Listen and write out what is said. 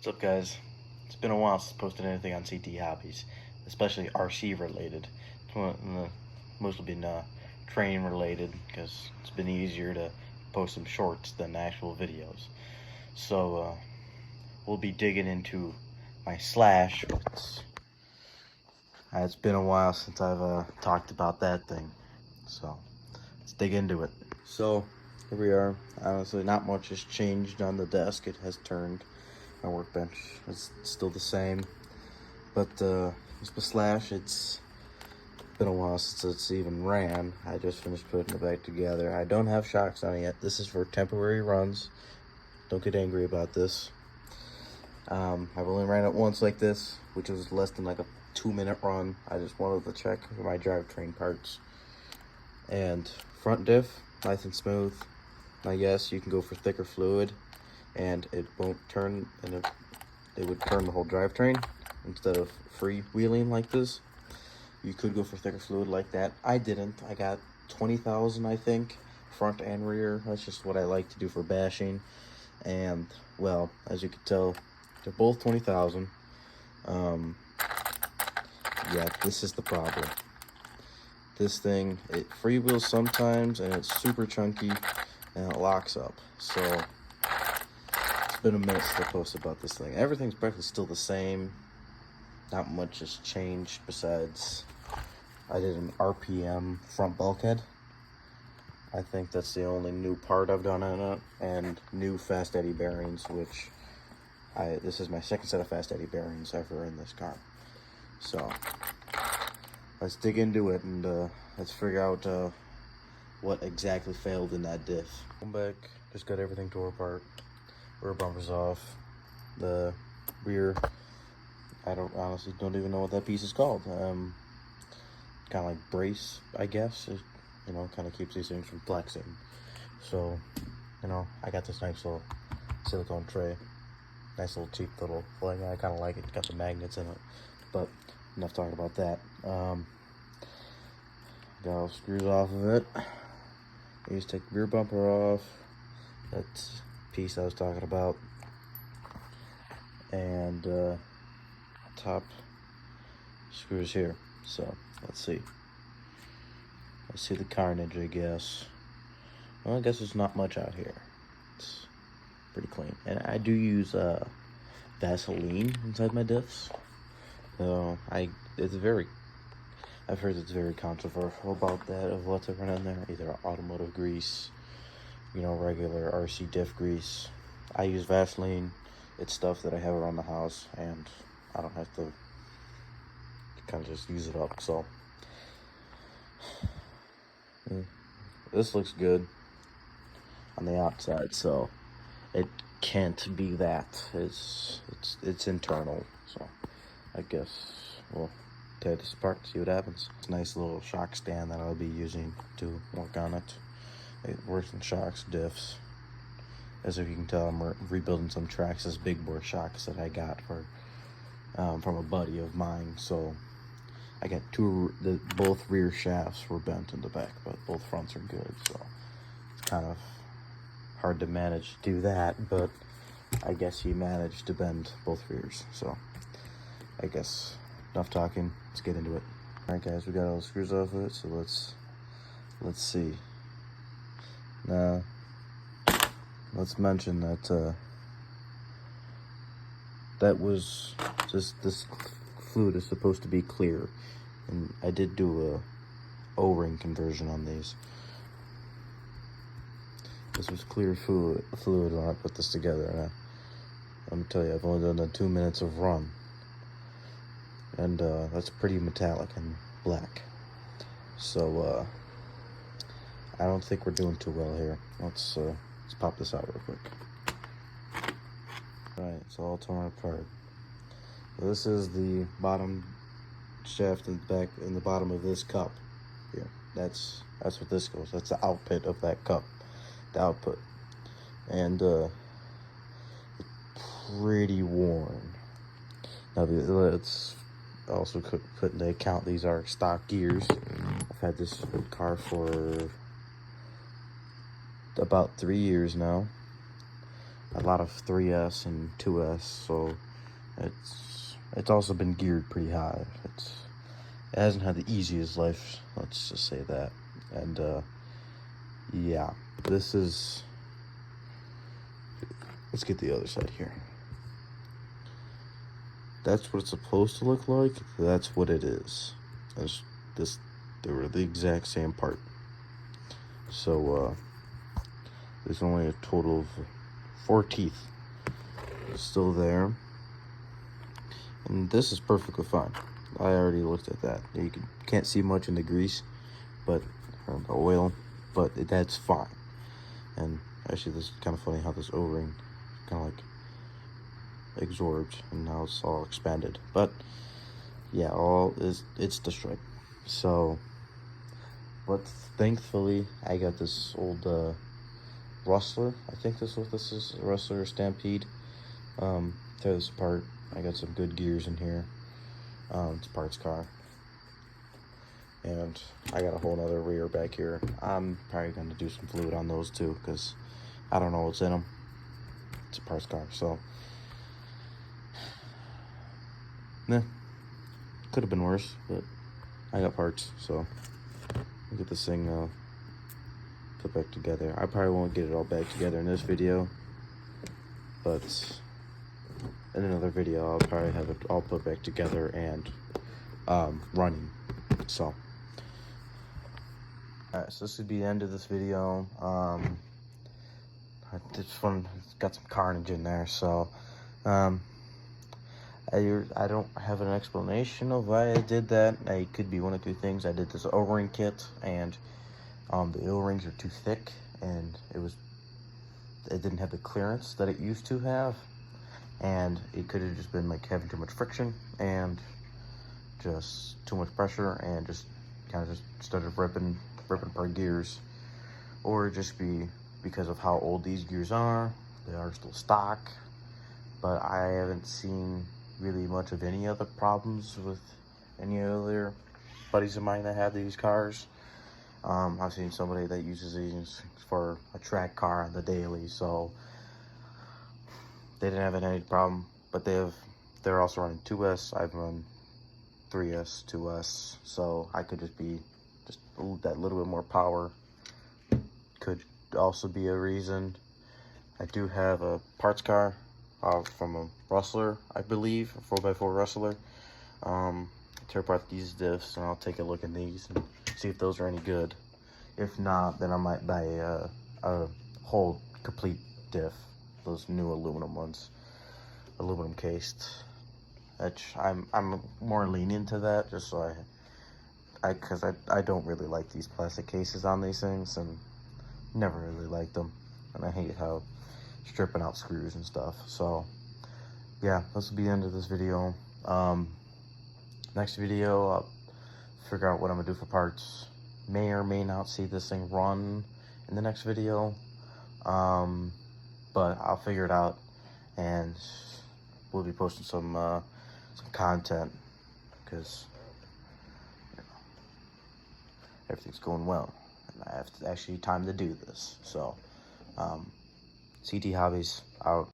What's up, guys? It's been a while since I posted anything on CT Hobbies, especially RC related. Mostly been training related because it's been easier to post some shorts than actual videos. So we'll be digging into my slash. It's been a while since I've talked about that thing, so let's dig into it. So here we are. Honestly, not much has changed on the desk. It has turned. My workbench is still the same, but it's the slash. It's been a while since it's even ran. I just finished putting it back together. I don't have shocks on it yet. This is for temporary runs. Don't get angry about this. I've only ran it once like this, which was less than like a 2-minute run. I just wanted to check for my drivetrain parts. And front diff, nice and smooth. I guess you can go for thicker fluid, and it won't turn, and it would turn the whole drivetrain instead of freewheeling like this. You could go for thicker fluid like that. I didn't. I got 20,000, I think, front and rear. That's just what I like to do for bashing. And well, as you can tell, they're both 20,000. Yeah, this is the problem. This thing, it freewheels sometimes, and it's super chunky, and it locks up. So it's been a minute since I posted about this thing. Everything's practically still the same. Not much has changed besides I did an RPM front bulkhead. I think that's the only new part I've done on it, and new fast eddy bearings, which this is my second set of fast eddy bearings ever in this car. So let's dig into it and let's figure out what exactly failed in that diff. Come back, just got everything tore apart. Rear bumper's off. The rear, I honestly don't even know what that piece is called. Kind of like brace, I guess. It, kind of keeps these things from flexing. So, I got this nice little silicone tray. Nice little cheap little thing. I kind of like it. It's got the magnets in it. But enough talking about that. Got all the screws off of it. I just take the rear bumper off. That's piece I was talking about. And top screws here. So let's see. Let's see the carnage, I guess. Well, I guess there's not much out here. It's pretty clean. And I do use Vaseline inside my diffs. So I've heard it's very controversial about that, of what to run in there. Either automotive grease, regular RC diff grease. I use Vaseline. It's stuff that I have around the house, and I don't have to kind of just use it up. So this looks good on the outside, so it can't be that. It's internal. So I guess we'll tear this apart, see what happens. It's a nice little shock stand that I'll be using to work on it. It works in shocks, diffs. As if you can tell, I'm rebuilding some Traxxas big bore shocks that I got from a buddy of mine. So I got both rear shafts were bent in the back, but both fronts are good. So it's kind of hard to manage to do that, but I guess he managed to bend both rears. So I guess enough talking, let's get into it. Alright guys, we got all the screws off of it, so let's see. Now let's mention that that was just, this fluid is supposed to be clear, and I did do a O-ring conversion on these. This was clear fluid when I put this together, and let me tell you, I've only done 2 minutes of run, and that's pretty metallic and black. So I don't think we're doing too well here. Let's pop this out real quick. Alright, it's all torn apart. So this is the bottom shaft in the bottom of this cup here. That's what this goes. That's the output of that cup. The output. And it's pretty worn. Now let's also put into account these are stock gears. I've had this car for about 3 years now. a lot of 3S and 2S, so it's also been geared pretty high. It hasn't had the easiest life, let's just say that. And yeah, this is, let's get the other side here. That's what it's supposed to look like. That's what it is. They were the exact same part. So there's only a total of 4 teeth still there, and this is perfectly fine. I already looked at that. You can't see much in the grease, but or the oil, but that's fine. And actually, this is kind of funny how this O-ring kind of like absorbed, and now it's all expanded. But yeah, it's destroyed. So, but thankfully, I got this old Rustler. I think this is a Rustler Stampede. Tear this apart. I got some good gears in here. It's a parts car. And I got a whole other rear back here. I'm probably going to do some fluid on those too, because I don't know what's in them. It's a parts car, so nah, could have been worse, but I got parts, so we'll get this thing put back together. I probably won't get it all back together in this video, but in another video I'll probably have it all put back together and running. So alright, so this would be the end of this video. This one got some carnage in there, so I don't have an explanation of why I did that. It could be one of two things. I did this O-ring kit, and the O-rings are too thick, and it didn't have the clearance that it used to have, and it could have just been like having too much friction and just too much pressure, and just kind of just started ripping apart gears, or just be because of how old these gears are. They are still stock, but I haven't seen really much of any other problems with any other buddies of mine that have these cars. I've seen somebody that uses these for a track car on the daily, so they didn't have any problem. But they're also running 2S. I've run 3S, 2S, so I could just that little bit more power could also be a reason. I do have a parts car from a Rustler, I believe, a 4x4 Rustler. Tear apart these diffs, and I'll take a look at these and see if those are any good. If not, then I might buy a whole complete diff, those new aluminum ones, aluminum cased. I'm more lenient to that, just so because I don't really like these plastic cases on these things, and never really liked them, and I hate how stripping out screws and stuff. So yeah, this will be the end of this video. Next video, I'll figure out what I'm gonna do for parts. May or may not see this thing run in the next video, but I'll figure it out, and we'll be posting some content, because everything's going well, and I have actually time to do this. So CT Hobbies out.